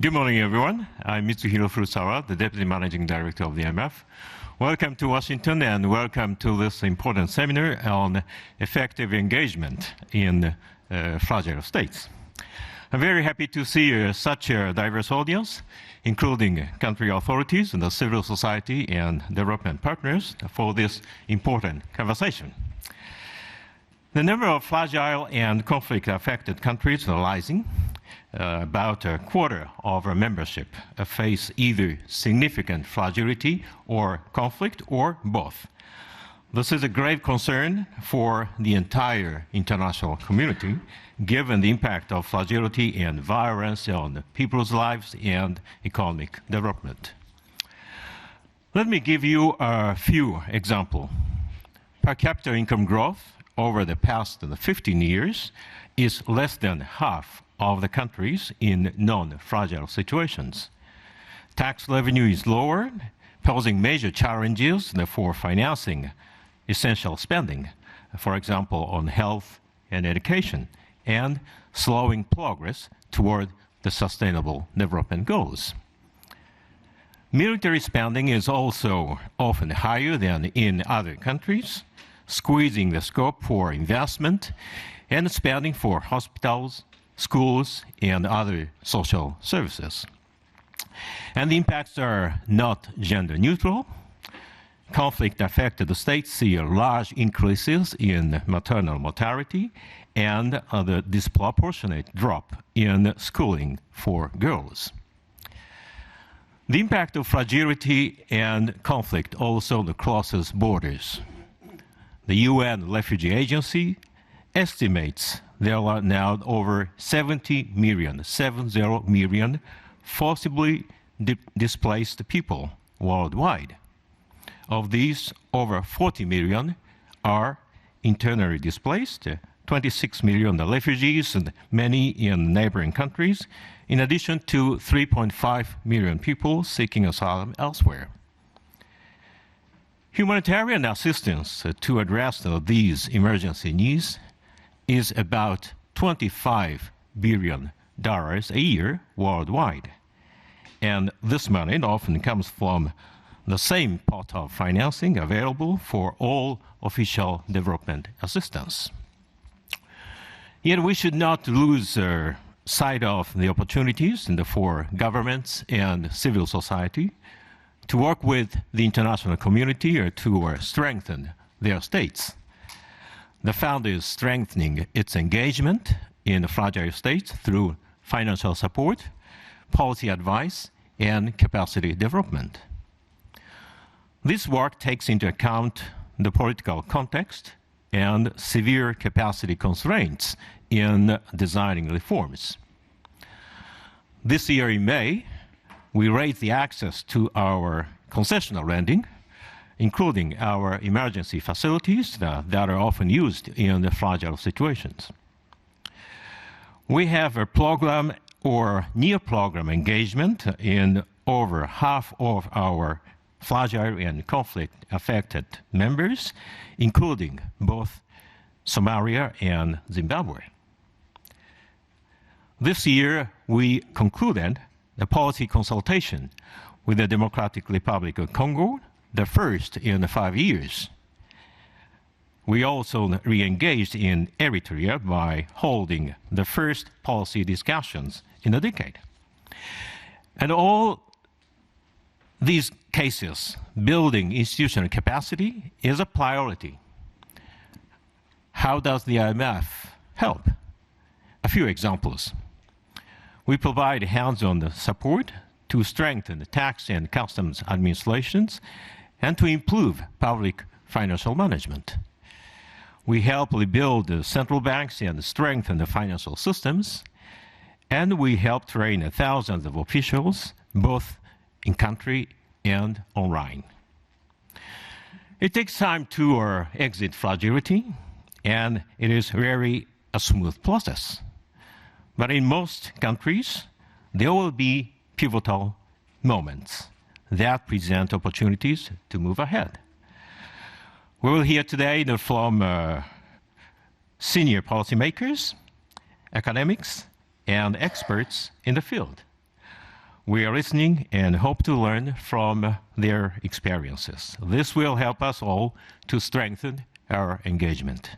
Good morning, everyone. I'm Mitsuhiro Furusawa, the Deputy Managing Director of the IMF. Welcome to Washington and welcome to this important seminar on effective engagement in fragile states. I'm very happy to see such a diverse audience, including country authorities and the civil society and development partners for this important conversation. The number of fragile and conflict-affected countries is rising. About a quarter of our membership face either significant fragility or conflict or both. This is a grave concern for the entire international community, given the impact of fragility and violence on people's lives and economic development. Let me give you a few examples. Per capita income growth over the past 15 years is less than half of the countries in non-fragile situations. Tax revenue is lower, posing major challenges for financing essential spending, for example, on health and education, and slowing progress toward the Sustainable Development Goals. Military spending is also often higher than in other countries, squeezing the scope for investment and spending for hospitals, schools, and other social services. And the impacts are not gender neutral. Conflict-affected states see large increases in maternal mortality and the disproportionate drop in schooling for girls. The impact of fragility and conflict also crosses borders. The UN Refugee Agency estimates there are now over 70 million forcibly displaced people worldwide. Of these, over 40 million are internally displaced, 26 million are refugees, and many in neighboring countries, in addition to 3.5 million people seeking asylum elsewhere. Humanitarian assistance to address these emergency needs is about $25 billion a year worldwide. And this money often comes from the same pot of financing available for all official development assistance. Yet we should not lose sight of the opportunities for governments and civil society to work with the international community to strengthen their states. The Fund is strengthening its engagement in fragile states through financial support, policy advice, and capacity development. This work takes into account the political context and severe capacity constraints in designing reforms. This year in May, we raised the access to our concessional lending, including our emergency facilities that are often used in the fragile situations. We have a program or near program engagement in over half of our fragile and conflict-affected members, including both Somalia and Zimbabwe. This year, we concluded the policy consultation with the Democratic Republic of Congo, the first in 5 years. We also re-engaged in Eritrea by holding the first policy discussions in a decade. And all these cases, building institutional capacity is a priority. How does the IMF help? A few examples. We provide hands-on support to strengthen the tax and customs administrations and to improve public financial management. We help rebuild the central banks and strengthen the financial systems, and we help train thousands of officials, both in country and online. It takes time to exit fragility, and it is rarely a smooth process. But in most countries, there will be pivotal moments that present opportunities to move ahead. We will hear today from senior policymakers, academics, and experts in the field. We are listening and hope to learn from their experiences. This will help us all to strengthen our engagement.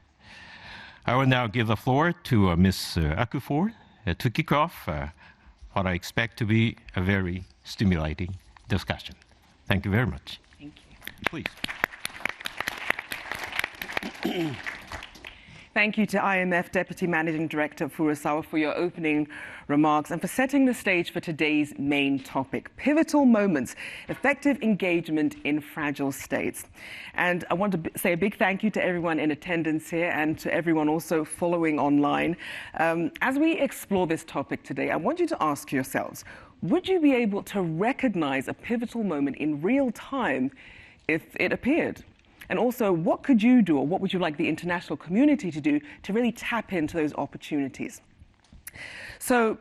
I will now give the floor to Ms. Akufor to kick off what I expect to be a very stimulating discussion. Thank you very much. Thank you. Please. Thank you to IMF Deputy Managing Director Furusawa for your opening remarks and for setting the stage for today's main topic, pivotal moments, effective engagement in fragile states. And I want to say a big thank you to everyone in attendance here and to everyone also following online. As we explore this topic today, I want you to ask yourselves, would you be able to recognize a pivotal moment in real time if it appeared? And also, what could you do, or what would you like the international community to do to really tap into those opportunities? So,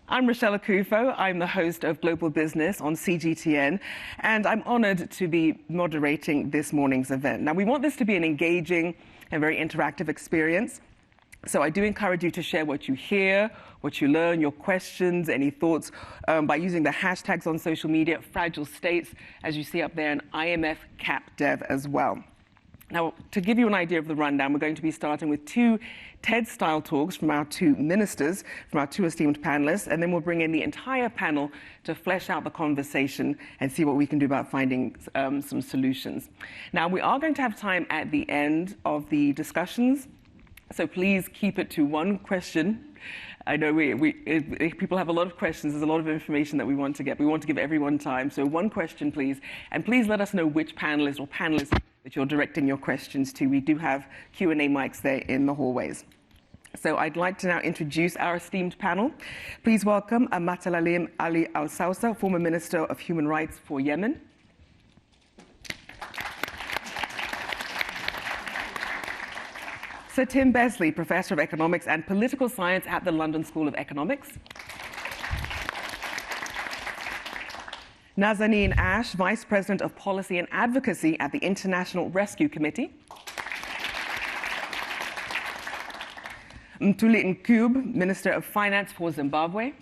I'm Rochelle Akufo. I'm the host of Global Business on CGTN, and I'm honored to be moderating this morning's event. Now, we want this to be an engaging and very interactive experience. So I do encourage you to share what you hear, what you learn, your questions, any thoughts by using the hashtags on social media, Fragile States, as you see up there, and IMF CapDev as well. Now, to give you an idea of the rundown, we're going to be starting with 2 TED-style talks from our 2 ministers, from our 2 esteemed panelists, and then we'll bring in the entire panel to flesh out the conversation and see what we can do about finding some solutions. Now, we are going to have time at the end of the discussions, so please keep it to 1 question. I know if people have a lot of questions, there's a lot of information that we want to get. We want to give everyone time. So 1 question, please. And please let us know which panelist or panelists that you're directing your questions to. We do have Q&A mics there in the hallways. So I'd like to now introduce our esteemed panel. Please welcome Matalalim Ali Al-Sausa, former Minister of Human Rights for Yemen. Sir Tim Besley, Professor of Economics and Political Science at the London School of Economics. Nazanin Ash, Vice President of Policy and Advocacy at the International Rescue Committee. Mtuli Nkube, Minister of Finance for Zimbabwe.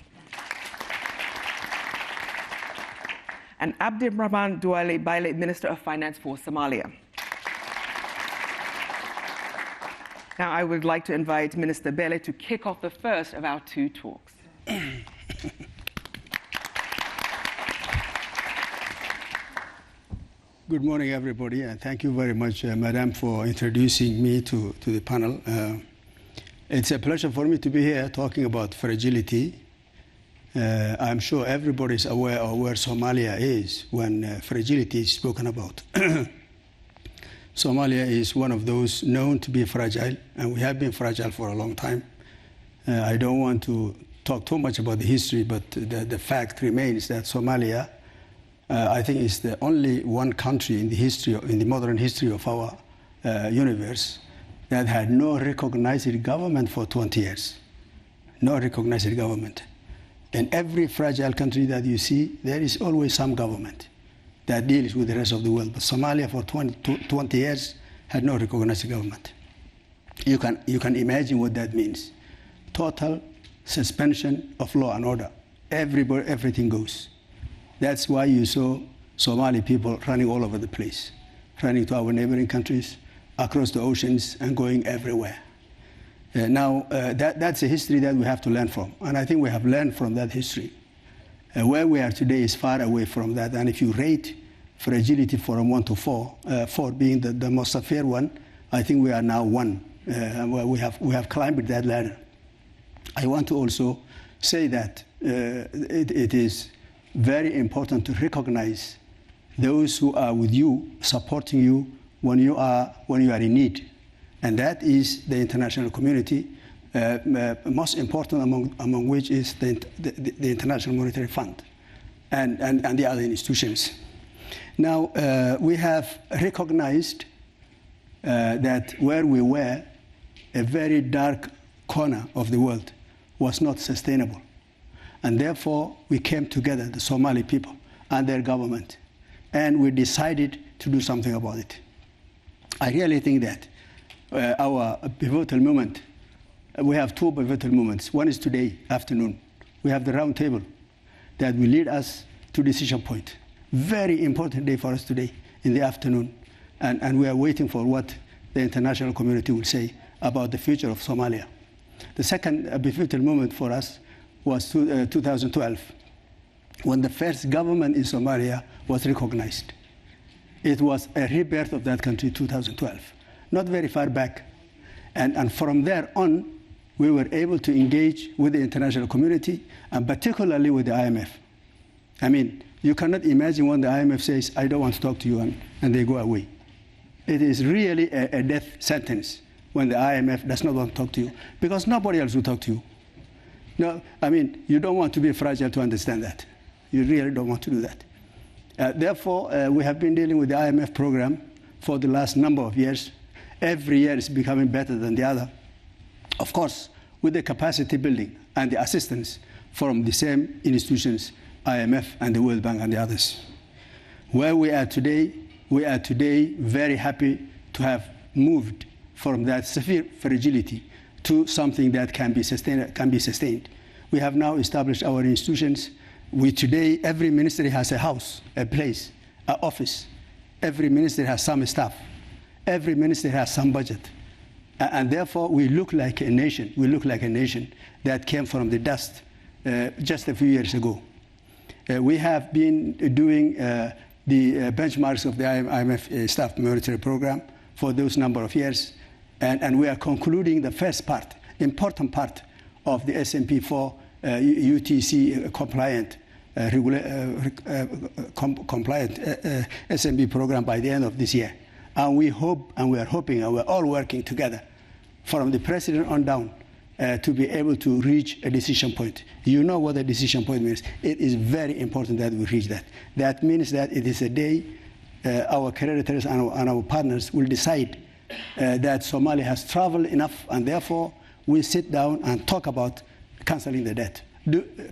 And Abdirahman Duale Baile, Minister of Finance for Somalia. Now, I would like to invite Minister Bele to kick off the first of our 2 talks. Good morning, everybody, and thank you very much, Madam, for introducing me to the panel. It's a pleasure for me to be here talking about fragility. I'm sure everybody is aware of where Somalia is when fragility is spoken about. Somalia is one of those known to be fragile, and we have been fragile for a long time. I don't want to talk too much about the history, but the fact remains that Somalia, I think, is the only one country in the modern history of our universe that had no recognized government for 20 years. No recognized government. In every fragile country that you see, there is always some government that deals with the rest of the world. But Somalia for 20 years had no recognized government. You can imagine what that means. Total suspension of law and order. Everything goes. That's why you saw Somali people running all over the place, running to our neighboring countries, across the oceans, and going everywhere. That's a history that we have to learn from. And I think we have learned from that history. Where we are today is far away from that. And if you rate fragility from 1 to 4, 4 being the most severe one, I think we are now 1. We have climbed that ladder. I want to also say that it is very important to recognize those who are with you, supporting you when you are in need. And that is the international community, most important among which is the International Monetary Fund and the other institutions. Now, we have recognized that where we were, a very dark corner of the world was not sustainable. And therefore, we came together, the Somali people and their government, and we decided to do something about it. I really think that our pivotal moment, we have 2 pivotal moments. One is today afternoon. We have the round table. that will lead us to decision point. Very important day for us today in the afternoon. And we are waiting for what the international community will say about the future of Somalia. The second pivotal moment for us was 2012, when the first government in Somalia was recognized. It was a rebirth of that country, 2012, not very far back. And from there on, we were able to engage with the international community, and particularly with the IMF. I mean, you cannot imagine when the IMF says, I don't want to talk to you, and they go away. It is really a death sentence when the IMF does not want to talk to you, because nobody else will talk to you. No, I mean, you don't want to be fragile to understand that. You really don't want to do that. Therefore, we have been dealing with the IMF program for the last number of years. Every year is becoming better than the other. Of course, with the capacity building and the assistance from the same institutions, IMF and the World Bank and the others. Where we are today very happy to have moved from that severe fragility to something that can be sustained. We have now established our institutions. Today, every ministry has a house, a place, an office. Every ministry has some staff. Every ministry has some budget. And therefore, we look like a nation. We look like a nation that came from the dust just a few years ago. We have been doing the benchmarks of the IMF Staff Monetary Program for those number of years. And we are concluding the first part, important part of the SMP4 UTC compliant SMP program by the end of this year. And we hope, and we are hoping, and we're all working together from the president on down to be able to reach a decision point. You know what a decision point means. It is very important that we reach that. That means that it is a day our creditors and our partners will decide that Somalia has traveled enough, and therefore we sit down and talk about canceling the debt,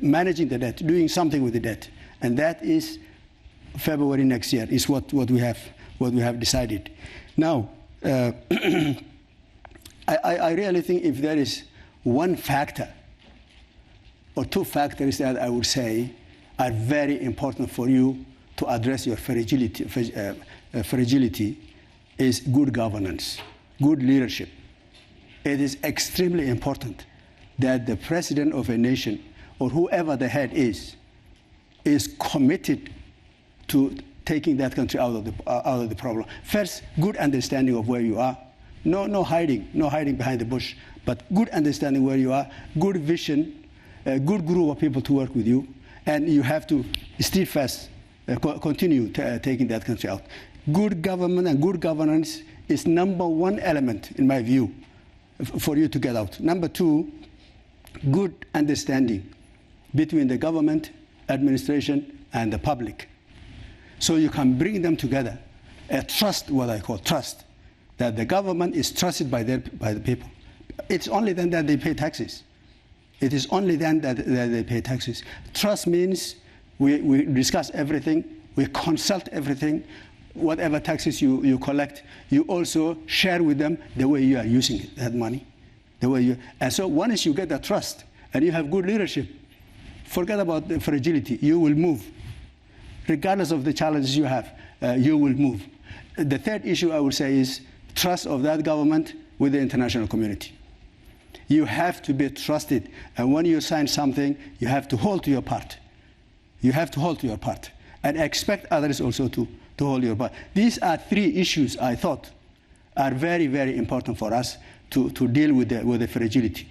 managing the debt, doing something with the debt. And that is February next year, is what we have decided. Now, I really think if there is one factor or two factors that I would say are very important for you to address your fragility is good governance, good leadership. It is extremely important that the president of a nation, or whoever the head is committed to taking that country out of the problem. First, good understanding of where you are. No hiding behind the bush, but good understanding where you are, good vision, a good group of people to work with you, and you have to steadfast, continue taking that country out. Good government and good governance is number one element, in my view, for you to get out. Number two, good understanding between the government, administration, and the public. So you can bring them together. A trust, what I call trust, that the government is trusted by the people. It's only then that they pay taxes. It is only then that they pay taxes. Trust means we discuss everything, we consult everything. Whatever taxes you collect, you also share with them the way you are using that money. And so once you get that trust and you have good leadership, forget about the fragility. You will move. Regardless of the challenges you have, you will move. The third issue I would say is trust of that government with the international community. You have to be trusted. And when you sign something, you have to hold to your part. You have to hold to your part. And expect others also to hold your part. These are three issues I thought are very, very important for us to deal with the fragility.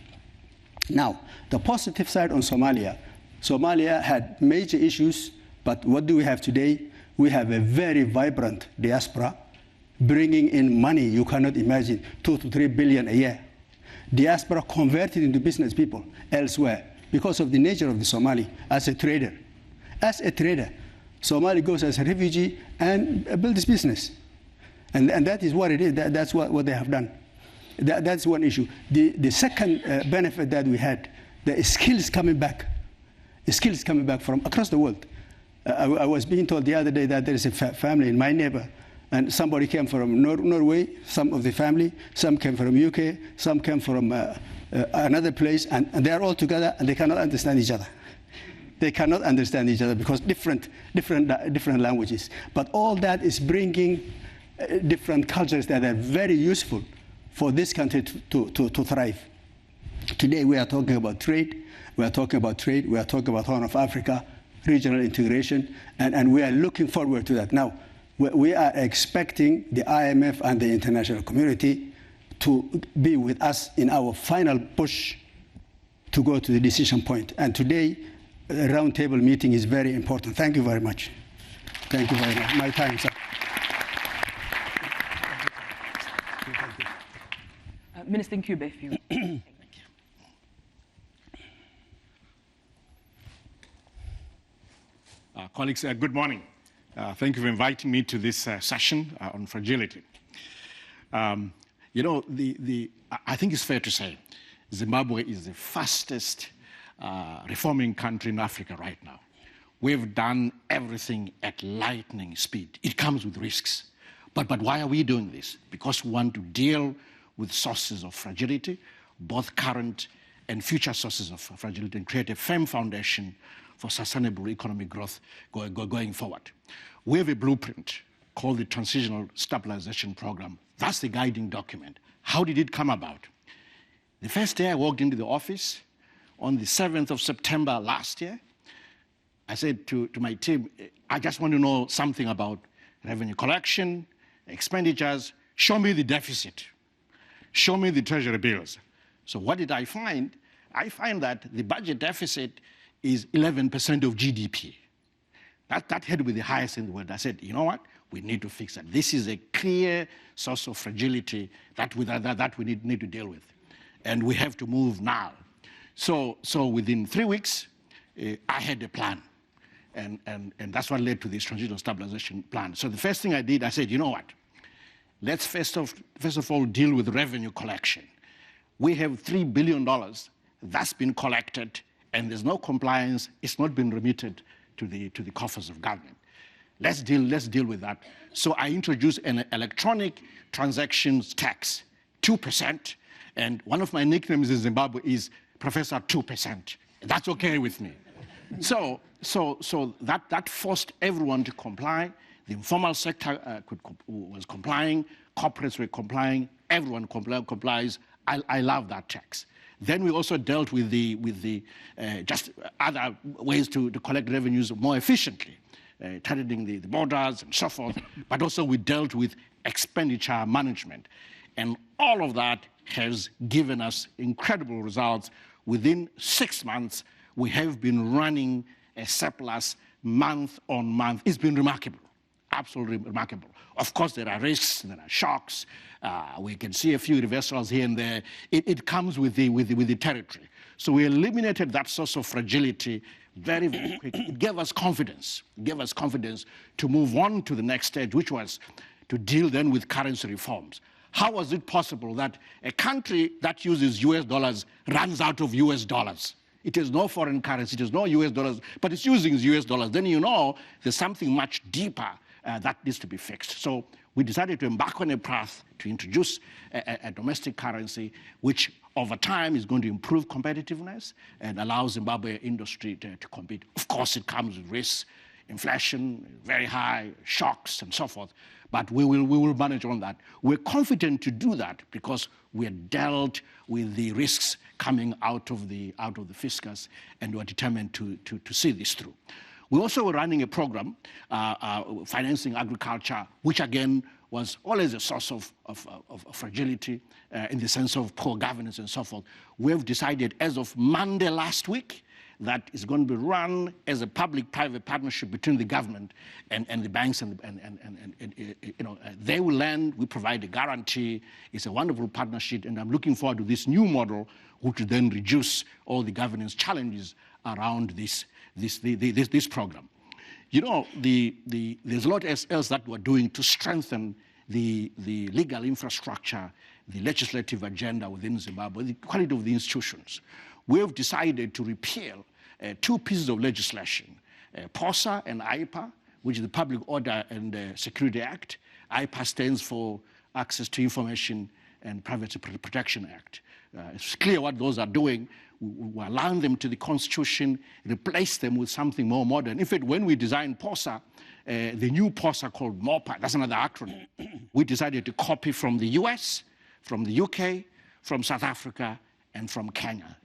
Now, the positive side on Somalia. Somalia had major issues, but what do we have today? We have a very vibrant diaspora bringing in money you cannot imagine, 2 to 3 billion a year. Diaspora converted into business people elsewhere because of the nature of the Somali as a trader. As a trader, Somali goes as a refugee and builds business. And that is what it is. That's what they have done. That's one issue. The second benefit that we had, the skills coming back. The skills coming back from across the world. I was being told the other day that there is a family in my neighbor, and somebody came from Norway, some of the family, some came from UK, some came from another place, and they are all together and they cannot understand each other. They cannot understand each other because different languages. But all that is bringing different cultures that are very useful for this country to thrive. Today we are talking about trade. We are talking about Horn of Africa, regional integration, and we are looking forward to that. Now, we are expecting the IMF and the international community to be with us in our final push to go to the decision point. And today, a roundtable meeting is very important. Thank you very much. Thank you very much. My time's up. Minister Ncube, if you... Colleagues, good morning. Thank you for inviting me to this session on fragility. You know, I think it's fair to say Zimbabwe is the fastest reforming country in Africa right now. We've done everything at lightning speed. It comes with risks. But why are we doing this? Because we want to deal with sources of fragility, both current and future sources of fragility, and create a firm foundation for sustainable economic growth going forward. We have a blueprint called the Transitional Stabilization Program. That's the guiding document. How did it come about? The first day I walked into the office, on the 7th of September last year, I said to my team, I just want to know something about revenue collection, expenditures, show me the deficit, show me the treasury bills. So what did I find? I find that the budget deficit is 11% of GDP. That had to be the highest in the world. I said, you know what? We need to fix that. This is a clear source of fragility that we need to deal with. And we have to move now. So within 3 weeks, I had a plan. And that's what led to this transitional stabilization plan. So the first thing I did, I said, you know what? Let's first of all deal with revenue collection. We have $3 billion that's been collected, and there's no compliance. It's not been remitted to the coffers of government. Let's deal with that. So I introduced an electronic transactions tax, 2%, and one of my nicknames in Zimbabwe is Professor 2%. That's okay with me. So that forced everyone to comply. The informal sector was complying, corporates were complying, everyone complies. I love that tax. Then we also dealt with the just other ways to collect revenues more efficiently, targeting the borders and so forth. But also we dealt with expenditure management, and all of that has given us incredible results. Within 6 months, we have been running a surplus month on month. It's been remarkable. Absolutely remarkable. Of course, there are risks, there are shocks. We can see a few reversals here and there. It comes with the territory. So we eliminated that source of fragility very, very quickly. It gave us confidence. It gave us confidence to move on to the next stage, which was to deal then with currency reforms. How was it possible that a country that uses US dollars runs out of US dollars? It has no foreign currency, it has no US dollars, but it's using US dollars. Then you know there's something much deeper that needs to be fixed. So we decided to embark on a path to introduce a domestic currency, which over time is going to improve competitiveness and allow Zimbabwe industry to compete. Of course, it comes with risks, inflation, very high, shocks, and so forth. But we will manage on that. We're confident to do that because we're dealt with the risks coming out of the fiscus, and we're determined to see this through. We also were running a program financing agriculture, which again was always a source of fragility in the sense of poor governance and so forth. We've decided as of Monday last week that is going to be run as a public-private partnership between the government and the banks, and you know, they will lend, we provide a guarantee. It's a wonderful partnership, and I'm looking forward to this new model, which will then reduce all the governance challenges around this program. You know, there's a lot else that we're doing to strengthen the legal infrastructure, the legislative agenda within Zimbabwe, the quality of the institutions. We have decided to repeal 2 pieces of legislation, POSA and IPA, which is the Public Order and Security Act. IPA stands for Access to Information and Privacy Protection Act. It's clear what those are doing. we align them to the constitution, replace them with something more modern. In fact, when we designed POSA, the new POSA called MOPA, that's another acronym, we decided to copy from the US, from the UK, from South Africa, and from Kenya.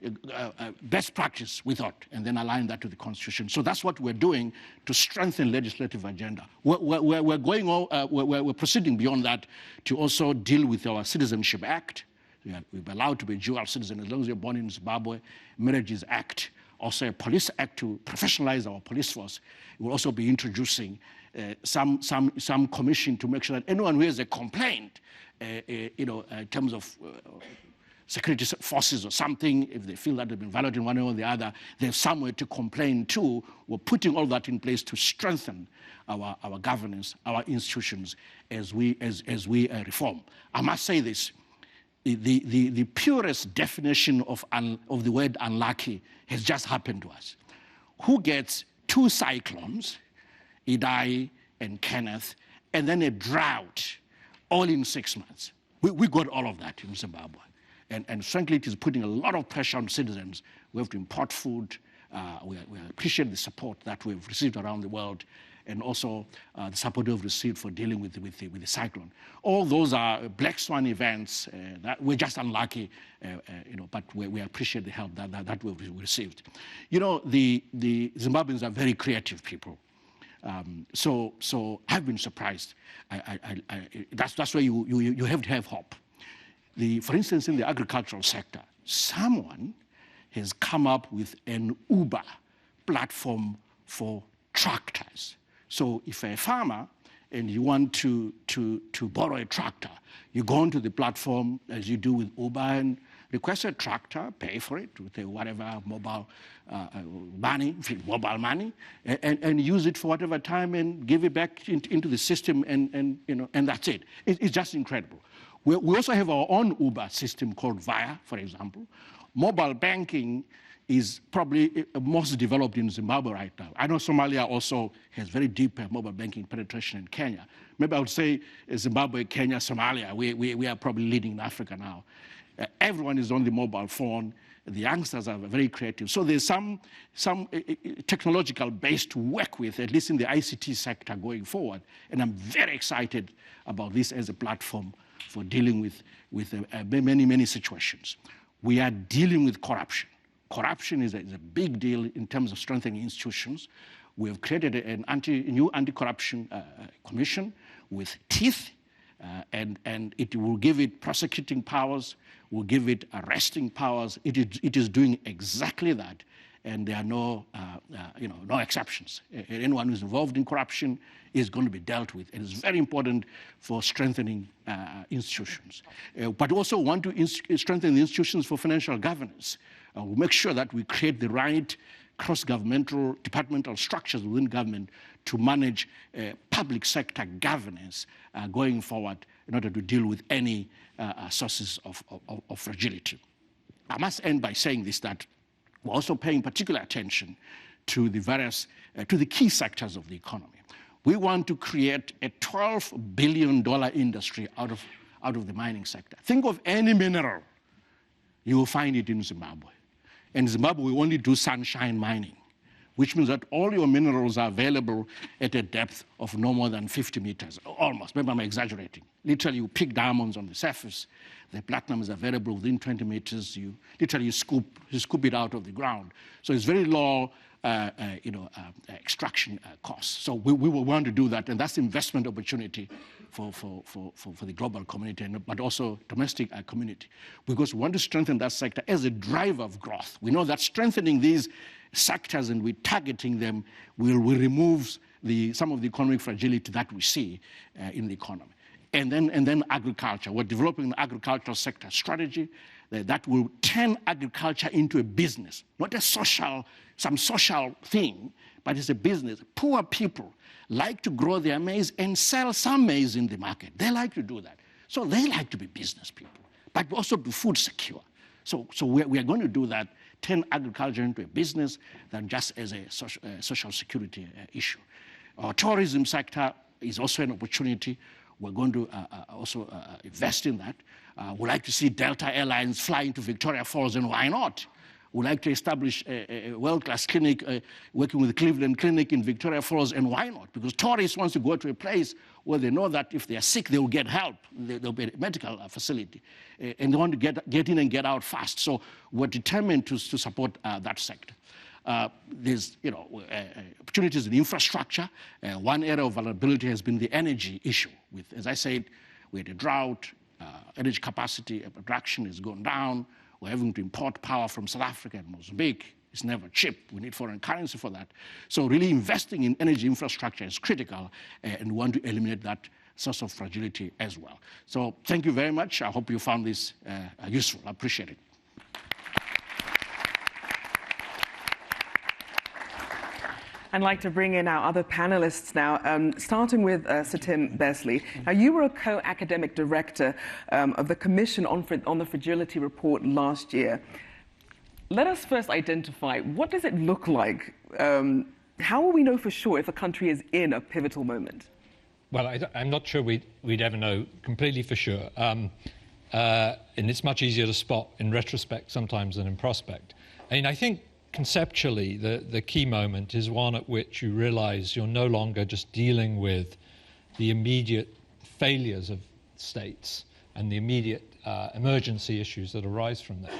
Best practice, we thought, and then align that to the constitution. So that's what we're doing to strengthen legislative agenda. We're proceeding beyond that to also deal with our Citizenship Act. We're allowed to be dual citizen as long as you're born in Zimbabwe. Marriages Act, also a police act to professionalize our police force. We'll also be introducing some commission to make sure that anyone who has a complaint, in terms of security forces or something, if they feel that they've been violated in one way or the other, there's somewhere to complain to. We're putting all that in place to strengthen our governance, our institutions as we reform. I must say this. The purest definition of the word unlucky has just happened to us. Who gets 2 cyclones, Idai and Kenneth, and then a drought, all in 6 months? We got all of that in Zimbabwe. And frankly, it is putting a lot of pressure on citizens. We have to import food. We appreciate the support that we've received around the world, and also the support we've received for dealing with the cyclone. All those are black swan events that we're just unlucky, but we appreciate the help that we've received. The Zimbabweans are very creative people. So I've been surprised. That's why you have to have hope. For instance, in the agricultural sector, someone has come up with an Uber platform for tractors. So if you're a farmer and you want to borrow a tractor, you go onto the platform as you do with Uber and request a tractor, pay for it with whatever mobile money, and use it for whatever time and give it back into the system, and that's it. It's just incredible. We also have our own Uber system called Via, for example. Mobile banking is probably most developed in Zimbabwe right now. I know Somalia also has very deep mobile banking penetration in Kenya. Maybe I would say Zimbabwe, Kenya, Somalia, we are probably leading in Africa now. Everyone is on the mobile phone. The youngsters are very creative. So there's some technological base to work with, at least in the ICT sector going forward. And I'm very excited about this as a platform for dealing with many situations. We are dealing with corruption. Corruption is a big deal in terms of strengthening institutions. We have created a new anti-corruption commission with teeth, and it will give it prosecuting powers, will give it arresting powers. It is doing exactly that, and there are no exceptions. Anyone who's involved in corruption is going to be dealt with. It is very important for strengthening institutions. But also want to strengthen the institutions for financial governance. We'll make sure that we create the right cross-governmental, departmental structures within government to manage public sector governance going forward in order to deal with any sources of fragility. I must end by saying this, that we're also paying particular attention to the key sectors of the economy. We want to create a $12 billion industry out of the mining sector. Think of any mineral, you will find it in Zimbabwe. In Zimbabwe, we only do sunshine mining, which means that all your minerals are available at a depth of no more than 50 meters, almost. Maybe I'm exaggerating. Literally, you pick diamonds on the surface. The platinum is available within 20 meters. You literally scoop it out of the ground. So it's very low extraction costs. So we will want to do that, and that's investment opportunity for the global community, but also domestic community, because we want to strengthen that sector as a driver of growth. We know that strengthening these sectors and we targeting them will remove some of the economic fragility that we see in the economy. And then agriculture. We're developing an agricultural sector strategy that will turn agriculture into a business, not some social thing, but it's a business. Poor people like to grow their maize and sell some maize in the market. They like to do that. So they like to be business people, but also be food secure. So we are going to do that, turn agriculture into a business than just as a social security issue. Our tourism sector is also an opportunity. We're going to also invest in that. We'd like to see Delta Airlines fly into Victoria Falls, and why not? would like to establish a world-class clinic, working with the Cleveland Clinic in Victoria Falls, and why not? Because tourists want to go to a place where they know that if they are sick, they will get help. There'll be a medical facility. And they want to get in and get out fast. So we're determined to support that sector. There's opportunities in infrastructure. One area of vulnerability has been the energy issue. With, as I said, we had a drought, energy capacity production has gone down. We're having to import power from South Africa and Mozambique. It's never cheap. We need foreign currency for that. So really investing in energy infrastructure is critical, and we want to eliminate that source of fragility as well. So thank you very much. I hope you found this useful. I appreciate it. I'd like to bring in our other panelists now, starting with Sir Tim Besley. Now, you were a co-academic director of the Commission on the Fragility Report last year. Let us first identify, what does it look like? How will we know for sure if a country is in a pivotal moment? Well, I'm not sure we'd ever know completely for sure. And it's much easier to spot in retrospect sometimes than in prospect. I mean, I think conceptually, the key moment is one at which you realize you're no longer just dealing with the immediate failures of states and the immediate emergency issues that arise from that.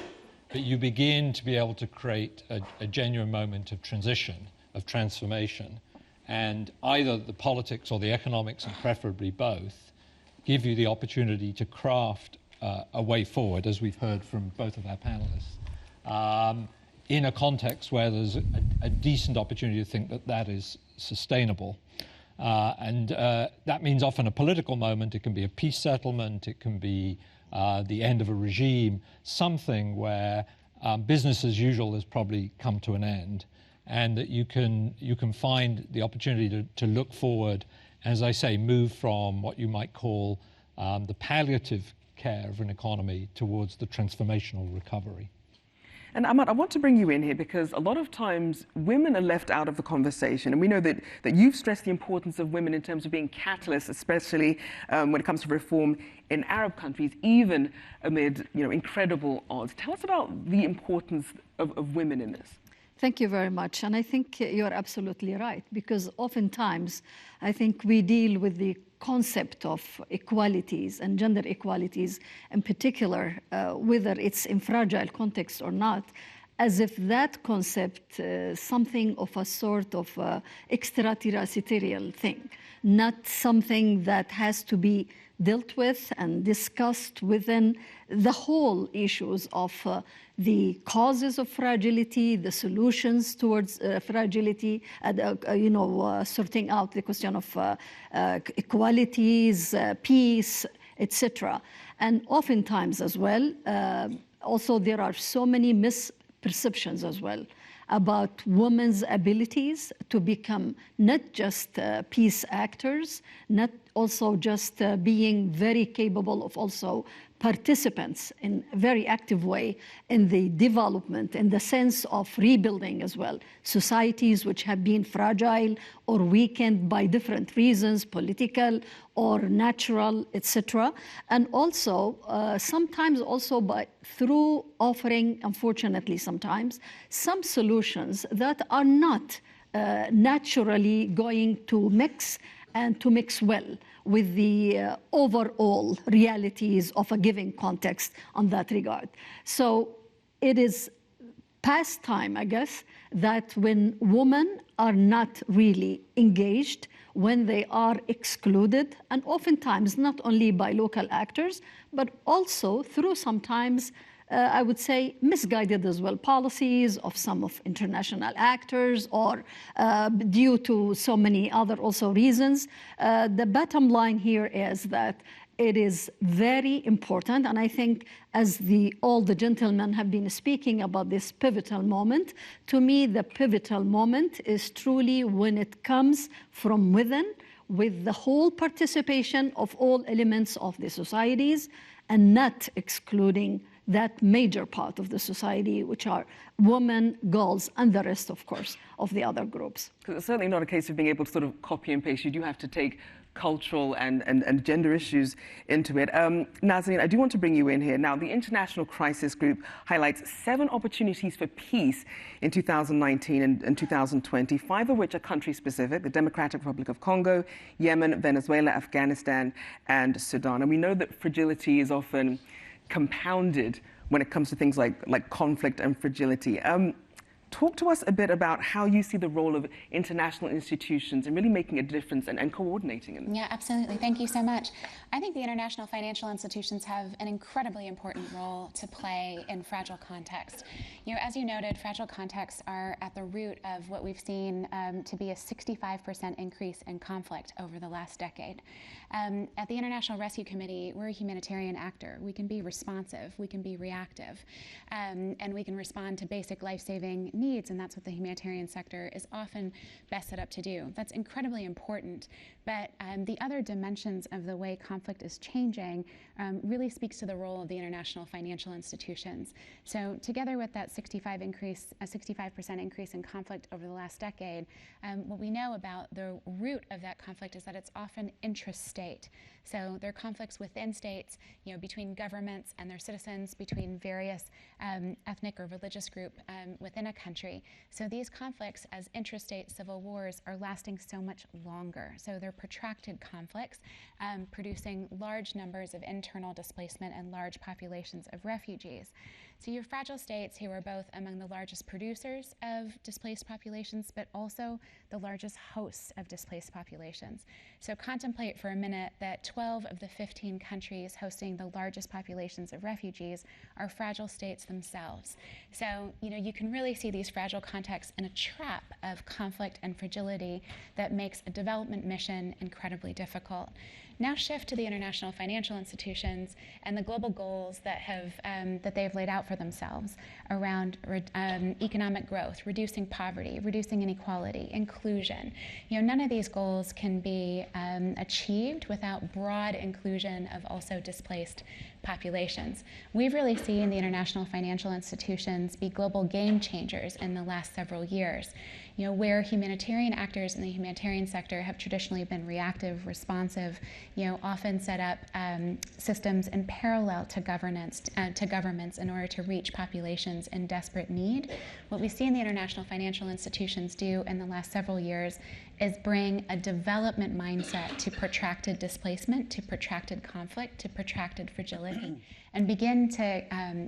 But you begin to be able to create a genuine moment of transition, of transformation, and either the politics or the economics, and preferably both, give you the opportunity to craft a way forward, as we've heard from both of our panelists, in a context where there's a decent opportunity to think that that is sustainable. And that means often a political moment. It can be a peace settlement. It can be the end of a regime, something where business as usual has probably come to an end, and that you can find the opportunity to look forward, as I say, move from what you might call the palliative care of an economy towards the transformational recovery. And Ahmad, I want to bring you in here because a lot of times women are left out of the conversation. And we know that you've stressed the importance of women in terms of being catalysts, especially when it comes to reform in Arab countries, even amid incredible odds. Tell us about the importance of women in this. Thank you very much. And I think you're absolutely right, because oftentimes I think we deal with the concept of equalities and gender equalities in particular, whether it's in fragile context or not, as if that concept is something of a sort of extraterrestrial thing, not something that has to be dealt with and discussed within the whole issues of the causes of fragility, the solutions towards fragility, sorting out the question of equalities, peace, etc. And oftentimes as well, also there are so many misperceptions as well about women's abilities to become not just peace actors, not also just being very capable of also participants in a very active way in the development, in the sense of rebuilding as well, societies which have been fragile or weakened by different reasons, political or natural, etc. And also, sometimes also through offering, unfortunately sometimes, some solutions that are not naturally going to mix and to mix well with the overall realities of a given context on that regard. So it is past time, I guess, that when women are not really engaged, when they are excluded, and oftentimes not only by local actors, but also through sometimes I would say misguided as well policies of some of international actors, or due to so many other also reasons. The bottom line here is that it is very important, and I think as all the gentlemen have been speaking about this pivotal moment, to me the pivotal moment is truly when it comes from within, with the whole participation of all elements of the societies, and not excluding that major part of the society, which are women, girls, and the rest, of course, of the other groups. Because it's certainly not a case of being able to sort of copy and paste. You do have to take cultural and gender issues into it. Nazanin, I do want to bring you in here. Now, the International Crisis Group highlights 7 opportunities for peace in 2019 and 2020, 5 of which are country-specific: the Democratic Republic of Congo, Yemen, Venezuela, Afghanistan, and Sudan. And we know that fragility is often compounded when it comes to things like conflict and fragility. Talk to us a bit about how you see the role of international institutions in really making a difference and coordinating in this. Yeah, absolutely. Thank you so much. I think the international financial institutions have an incredibly important role to play in fragile contexts. As you noted, fragile contexts are at the root of what we've seen to be a 65% increase in conflict over the last decade. At the International Rescue Committee, we're a humanitarian actor. We can be responsive, we can be reactive, and we can respond to basic life-saving needs, and that's what the humanitarian sector is often best set up to do. That's incredibly important, but the other dimensions of the way conflict is changing really speaks to the role of the international financial institutions. So together with that 65% increase in conflict over the last decade, what we know about the root of that conflict is that it's often intrastate. So there are conflicts within states, between governments and their citizens, between various ethnic or religious groups within a country. So these conflicts, as intrastate civil wars, are lasting so much longer. So they're protracted conflicts, producing large numbers of internal displacement and large populations of refugees. So you have fragile states who are both among the largest producers of displaced populations, but also the largest hosts of displaced populations. So contemplate for a minute that 12 of the 15 countries hosting the largest populations of refugees are fragile states themselves. So, you can really see these fragile contexts in a trap of conflict and fragility that makes a development mission incredibly difficult. Now shift to the international financial institutions and the global goals that they've laid out for themselves around economic growth, reducing poverty, reducing inequality, inclusion. None of these goals can be achieved without broad inclusion of also displaced populations. We've really seen the international financial institutions be global game changers in the last several years. Where humanitarian actors in the humanitarian sector have traditionally been reactive, responsive, often set up systems in parallel to governments in order to reach populations in desperate need. What we've seen the international financial institutions do in the last several years is bring a development mindset to protracted displacement, to protracted conflict, to protracted fragility, and begin to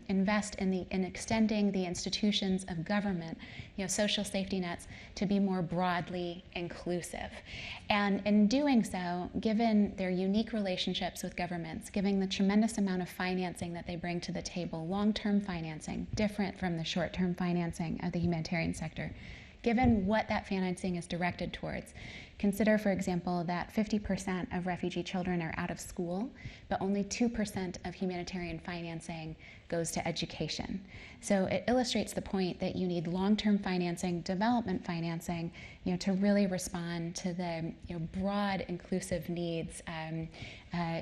invest in extending the institutions of government, social safety nets, to be more broadly inclusive. And in doing so, given their unique relationships with governments, given the tremendous amount of financing that they bring to the table, long-term financing, different from the short-term financing of the humanitarian sector, given what that financing is directed towards. Consider, for example, that 50% of refugee children are out of school, but only 2% of humanitarian financing goes to education. So it illustrates the point that you need long-term financing, development financing, to really respond to the broad inclusive needs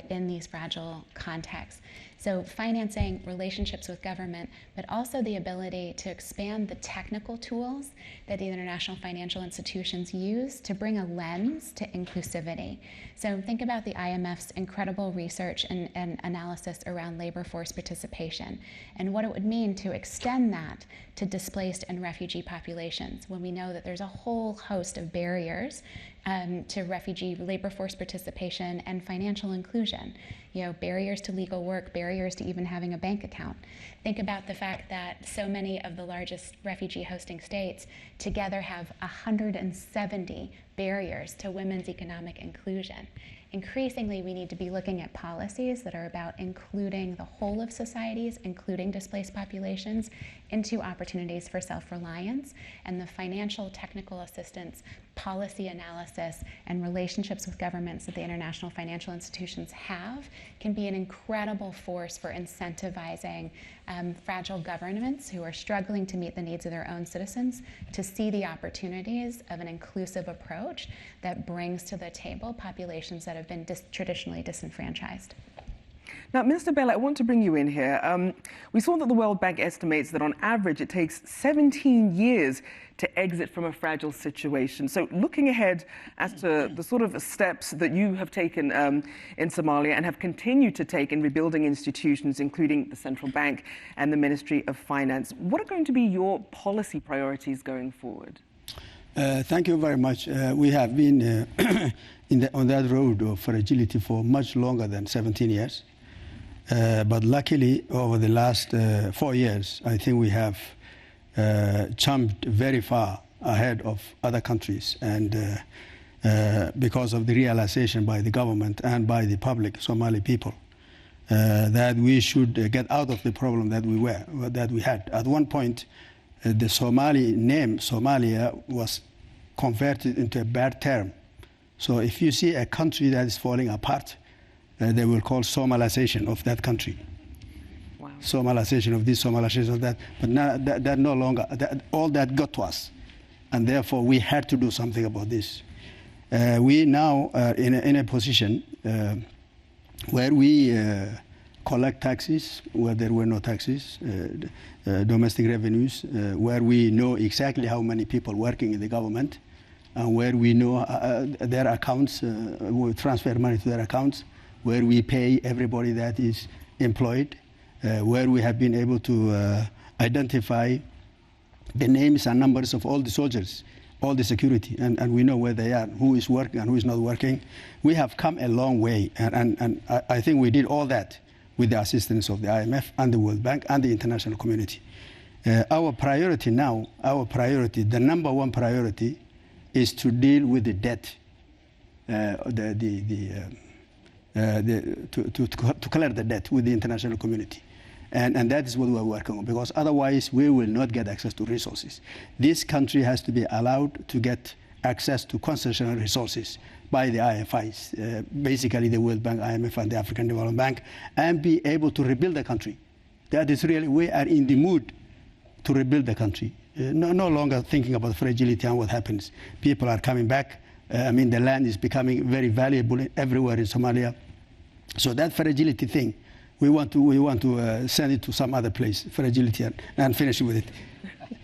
in these fragile contexts. So financing, relationships with government, but also the ability to expand the technical tools that the international financial institutions use to bring a lens to inclusivity. So think about the IMF's incredible research and analysis around labor force participation and what it would mean to extend that to displaced and refugee populations when we know that there's a whole host of barriers to refugee labor force participation and financial inclusion. Barriers to legal work, barriers to even having a bank account. Think about the fact that so many of the largest refugee hosting states together have 170 barriers to women's economic inclusion. Increasingly, we need to be looking at policies that are about including the whole of societies, including displaced populations, into opportunities for self-reliance, and the financial technical assistance, policy analysis, and relationships with governments that the international financial institutions have can be an incredible force for incentivizing fragile governments who are struggling to meet the needs of their own citizens to see the opportunities of an inclusive approach that brings to the table populations that have been traditionally disenfranchised. Now, Minister Bello, I want to bring you in here. We saw that the World Bank estimates that on average it takes 17 years to exit from a fragile situation. So looking ahead as to the sort of steps that you have taken in Somalia and have continued to take in rebuilding institutions, including the central bank and the Ministry of Finance, what are going to be your policy priorities going forward? Thank you very much. We have been on that road of fragility for much longer than 17 years. But luckily, over the last 4 years, I think we have jumped very far ahead of other countries. And because of the realization by the government and by the public Somali people that we should get out of the problem that we had. At one point, the Somali name, Somalia, was converted into a bad term. So if you see a country that is falling apart, they will call Somalization of that country. Wow. Somalization of this, Somalization of that. But now that no longer, all that got to us. And therefore, we had to do something about this. We now are in a position where we collect taxes where there were no taxes, domestic revenues, where we know exactly how many people working in the government, and where we know their accounts, we transfer money to their accounts, where we pay everybody that is employed, where we have been able to identify the names and numbers of all the soldiers, all the security, and we know where they are, who is working and who is not working. We have come a long way, and I think we did all that with the assistance of the IMF and the World Bank and the international community. Our priority now, the number one priority, is to deal with the debt, to clear the debt with the international community. And that is what we're working on, because otherwise we will not get access to resources. This country has to be allowed to get access to concessional resources by the IFIs, basically the World Bank, IMF, and the African Development Bank, and be able to rebuild the country. That is really, we are in the mood to rebuild the country. No longer thinking about fragility and what happens. People are coming back. The land is becoming very valuable everywhere in Somalia. So that fragility thing, we want to send it to some other place, fragility, and finish with it.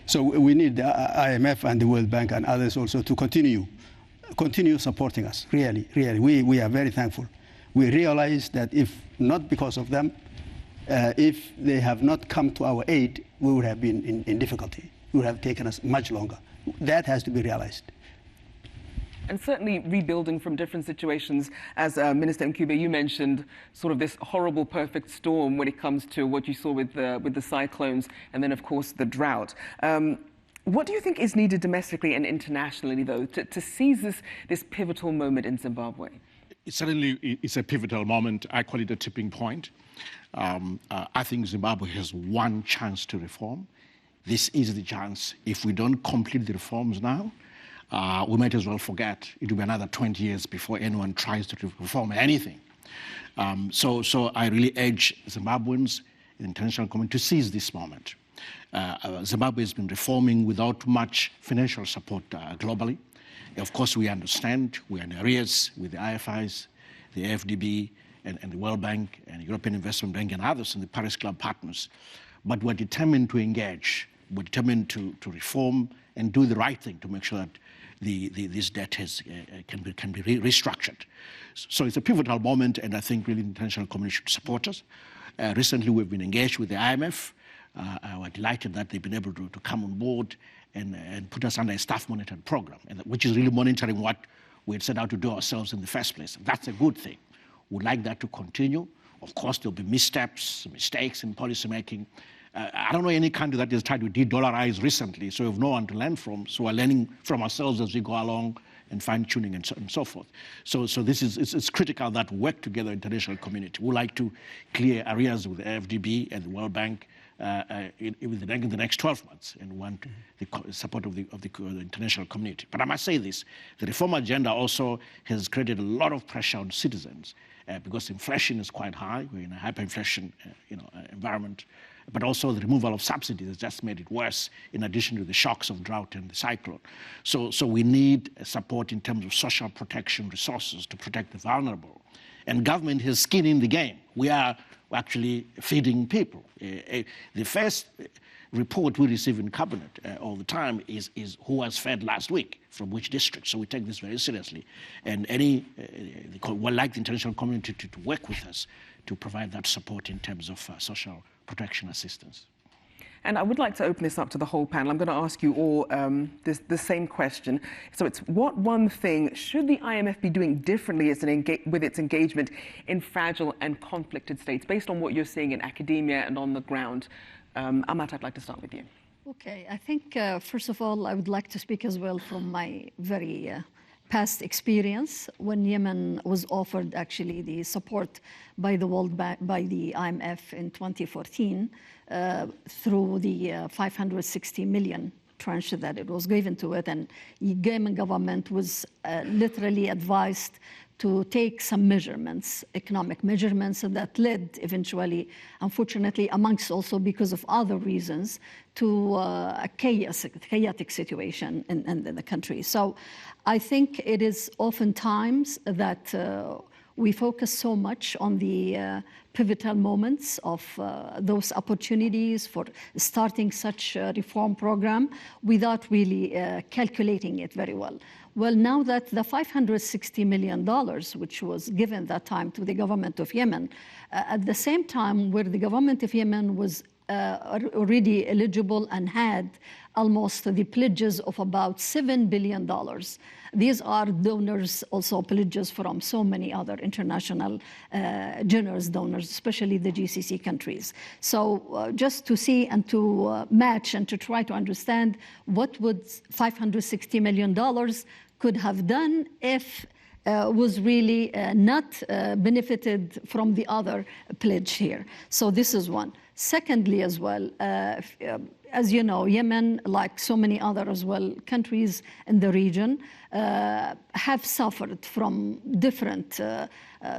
So we need the IMF and the World Bank and others also to continue supporting us, really. We are very thankful. We realize that if not because of them, if they have not come to our aid, we would have been in difficulty. It would have taken us much longer. That has to be realized. And certainly rebuilding from different situations, as Minister Nkube, you mentioned sort of this horrible perfect storm when it comes to what you saw with the cyclones and then, of course, the drought. What do you think is needed domestically and internationally, though, to seize this pivotal moment in Zimbabwe? It's a pivotal moment. I call it a tipping point. I think Zimbabwe has one chance to reform. This is the chance. If we don't complete the reforms now, we might as well forget. It will be another 20 years before anyone tries to reform anything. So I really urge Zimbabweans, the international community, to seize this moment. Zimbabwe has been reforming without much financial support globally. Of course, we understand we're in arrears with the IFIs, the FDB, and the World Bank, and the European Investment Bank, and others, and the Paris Club partners. But we're determined to engage. We're determined to reform and do the right thing to make sure that this debt can be restructured. So it's a pivotal moment, and I think really the international community should support us. Recently, we've been engaged with the IMF. We're delighted that they've been able to come on board and put us under a staff monitoring program, which is really monitoring what we had set out to do ourselves in the first place. That's a good thing. We'd like that to continue. Of course, there'll be missteps, mistakes in policy making. I don't know any country that has tried to de-dollarize recently, so we have no one to learn from. So we're learning from ourselves as we go along and fine-tuning and so forth. So this it's critical that we work together, international community. We'd like to clear areas with the FDB and the World Bank in the next 12 months, and want the support of the international community. But I must say this, the reform agenda also has created a lot of pressure on citizens because inflation is quite high. We're in a hyperinflation environment. But also the removal of subsidies has just made it worse, in addition to the shocks of drought and the cyclone. So we need support in terms of social protection resources to protect the vulnerable. and government has skin in the game. We are actually feeding people. The first report we receive in cabinet all the time is who was fed last week, from which district. So we take this very seriously. And we'd like the international community to work with us to provide that support in terms of social protection assistance. And I would like to open this up to the whole panel. I'm going to ask you all the same question. So it's, what one thing should the IMF be doing differently with its engagement in fragile and conflicted states, based on what you're seeing in academia and on the ground? Amat, I'd like to start with you. Okay, I think, first of all, I would like to speak as well from my very past experience when Yemen was offered actually the support by the World Bank, by the IMF in 2014 through the 560 million tranche that it was given to it, and the Yemen government was literally advised to take some measurements, economic measurements, and that led eventually, unfortunately, amongst also because of other reasons, to a chaotic situation in the country. So I think it is oftentimes that we focus so much on the pivotal moments of those opportunities for starting such a reform program without really calculating it very well. Well, now that the $560 million, which was given that time to the government of Yemen, at the same time where the government of Yemen was already eligible and had almost the pledges of about $7 billion. These are donors, also pledges from so many other international generous donors, especially the GCC countries. So just to see and to match and to try to understand what would $560 million could have done if was really not benefited from the other pledge here. So this is one. Secondly, as well, as you know, Yemen, like so many other as well countries in the region, have suffered from different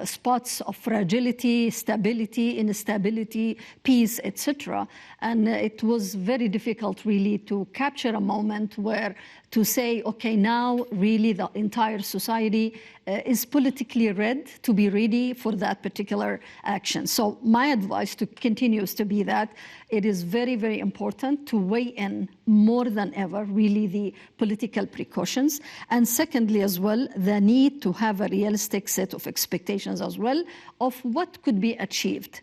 spots of fragility, stability, instability, peace, etc. And it was very difficult really to capture a moment where to say, okay, now really the entire society is politically to be ready for that particular action. So my advice continues to be that it is very, very important to weigh in more than ever, really, the political precautions. And secondly, as well, the need to have a realistic set of expectations as well of what could be achieved.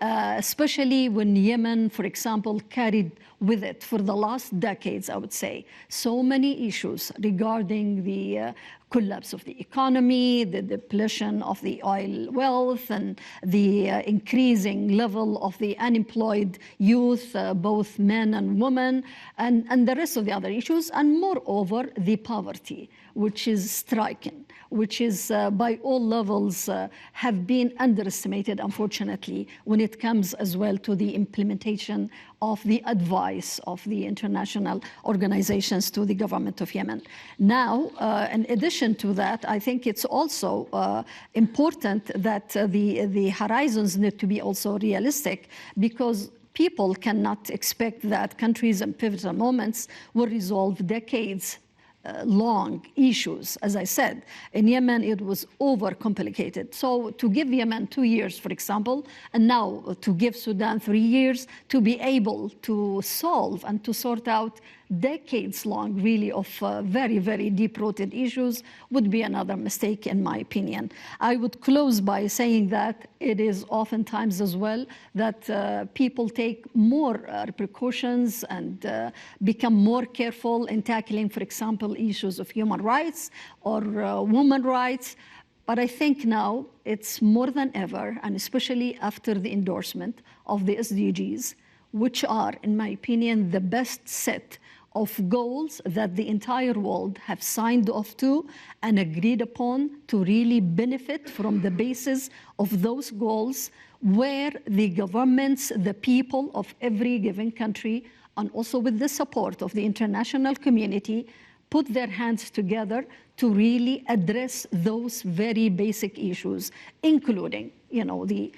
Especially when Yemen, for example, carried with it for the last decades, I would say, so many issues regarding the collapse of the economy, the depletion of the oil wealth, and the increasing level of the unemployed youth, both men and women, and the rest of the other issues, and moreover, the poverty, which is striking, which is by all levels have been underestimated, unfortunately, when it comes as well to the implementation of the advice of the international organizations to the government of Yemen. Now, in addition to that, I think it's also important that the horizons need to be also realistic, because people cannot expect that countries in pivotal moments will resolve decades long issues. As I said, in Yemen, it was overcomplicated. So to give Yemen 2 years, for example, and now to give Sudan 3 years to be able to solve and to sort out decades long, really, of very, very deep-rooted issues would be another mistake, in my opinion. I would close by saying that it is oftentimes as well that people take more precautions and become more careful in tackling, for example, issues of human rights or women's rights. But I think now it's more than ever, and especially after the endorsement of the SDGs, which are, in my opinion, the best set of goals that the entire world have signed off to and agreed upon to really benefit from the basis of those goals, where the governments, the people of every given country, and also with the support of the international community, put their hands together to really address those very basic issues, including, you know, the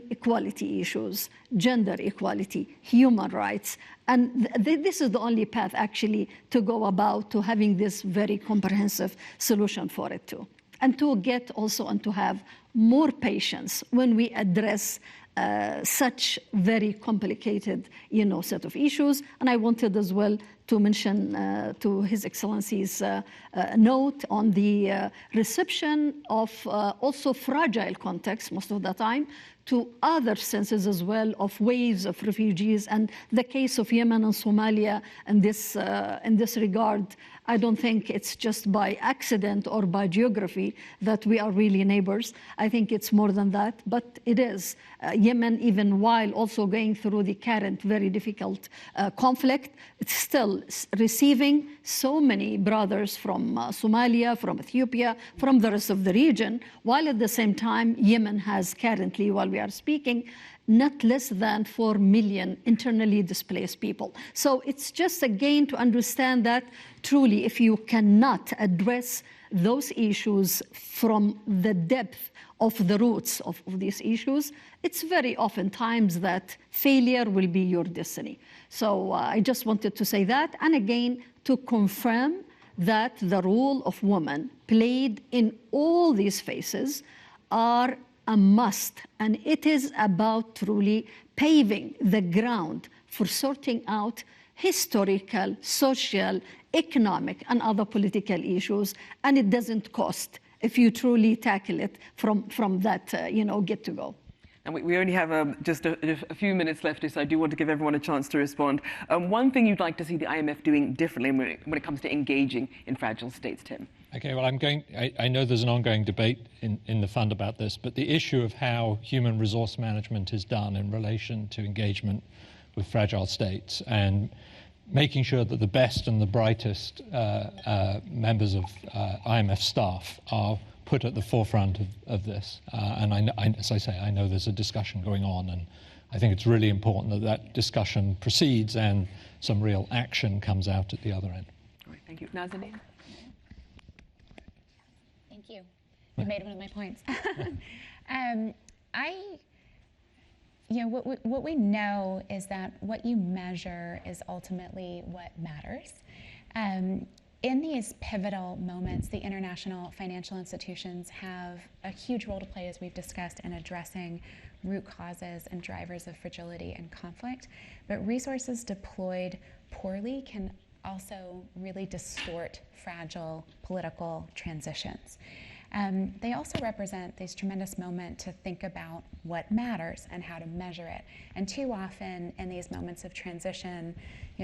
equality issues, gender equality, human rights. And this is the only path, actually, to go about to having this very comprehensive solution for it, too. and to get also and to have more patience when we address such very complicated, set of issues. And I wanted as well to mention to His Excellency's note on the reception of also fragile context most of the time to other senses as well of waves of refugees. And the case of Yemen and Somalia in this regard, I don't think it's just by accident or by geography that we are really neighbors. I think it's more than that, but it is. Yemen, even while also going through the current very difficult conflict, it's still receiving so many brothers from Somalia, from Ethiopia, from the rest of the region, while at the same time, Yemen has currently, while we are speaking, not less than 4 million internally displaced people. So it's just again to understand that truly if you cannot address those issues from the depth of the roots of these issues, it's very often times that failure will be your destiny. So I just wanted to say that, and again to confirm that the role of women played in all these phases are a must, and it is about truly paving the ground for sorting out historical, social, economic, and other political issues, and it doesn't cost if you truly tackle it from that, get to go. And we only have just a few minutes left, so I do want to give everyone a chance to respond. One thing you'd like to see the IMF doing differently when it comes to engaging in fragile states, Tim? Okay, well, I know there's an ongoing debate in the fund about this, but the issue of how human resource management is done in relation to engagement with fragile states and making sure that the best and the brightest members of IMF staff are put at the forefront of this. And as I say, I know there's a discussion going on, and I think it's really important that discussion proceeds and some real action comes out at the other end. All right, thank you. Nazanin? Thank you. You made one of my points. What we know is that what you measure is ultimately what matters. In these pivotal moments, the international financial institutions have a huge role to play, as we've discussed, in addressing root causes and drivers of fragility and conflict. But resources deployed poorly can also really distort fragile political transitions. They also represent this tremendous moment to think about what matters and how to measure it. And too often in these moments of transition,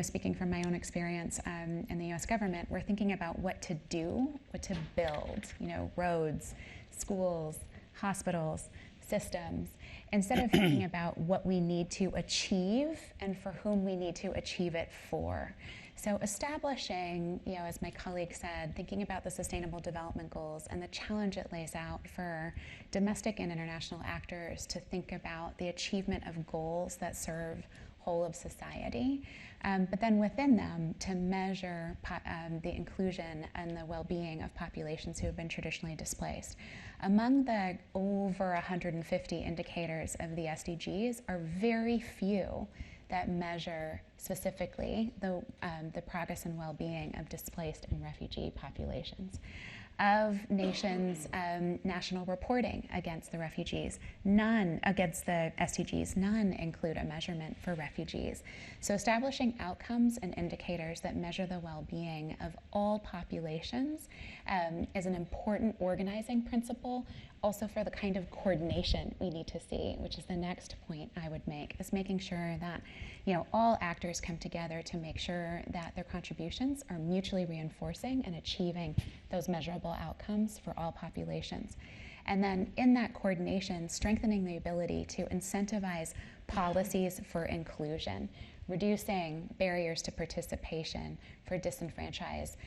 speaking from my own experience in the US government, we're thinking about what to do, what to build, roads, schools, hospitals, systems, instead of thinking about what we need to achieve and for whom we need to achieve it for. So establishing, as my colleague said, thinking about the Sustainable Development Goals and the challenge it lays out for domestic and international actors to think about the achievement of goals that serve whole of society, but then within them to measure the inclusion and the well-being of populations who have been traditionally displaced. Among the over 150 indicators of the SDGs are very few that measure specifically the progress and well-being of displaced and refugee populations. Of nations' national reporting against the refugees, none against the SDGs, none include a measurement for refugees. So establishing outcomes and indicators that measure the well-being of all populations is an important organizing principle, also for the kind of coordination we need to see, which is the next point I would make, is making sure that all actors come together to make sure that their contributions are mutually reinforcing and achieving those measurable outcomes for all populations. And then in that coordination, strengthening the ability to incentivize policies for inclusion, reducing barriers to participation for disenfranchised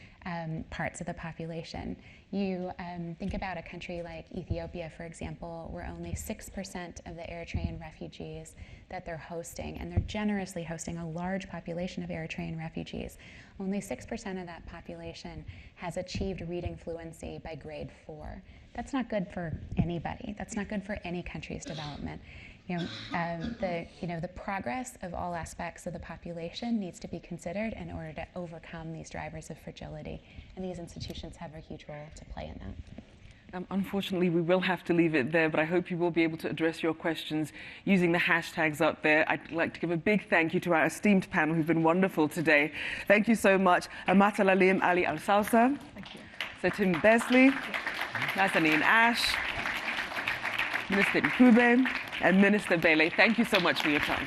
parts of the population. You think about a country like Ethiopia, for example, where only 6% of the Eritrean refugees that they're hosting, and they're generously hosting a large population of Eritrean refugees, only 6% of that population has achieved reading fluency by grade 4. That's not good for anybody. That's not good for any country's development. The progress of all aspects of the population needs to be considered in order to overcome these drivers of fragility, and these institutions have a huge role to play in that. Unfortunately, we will have to leave it there, but I hope you will be able to address your questions using the hashtags up there. I'd like to give a big thank you to our esteemed panel who've been wonderful today. Thank you so much. Amata Lalim Ali Al-Salsa. Thank you. Sir Tim Besley. Nazanin Ash. Minister Ikube. And Minister Bele. Thank you so much for your time.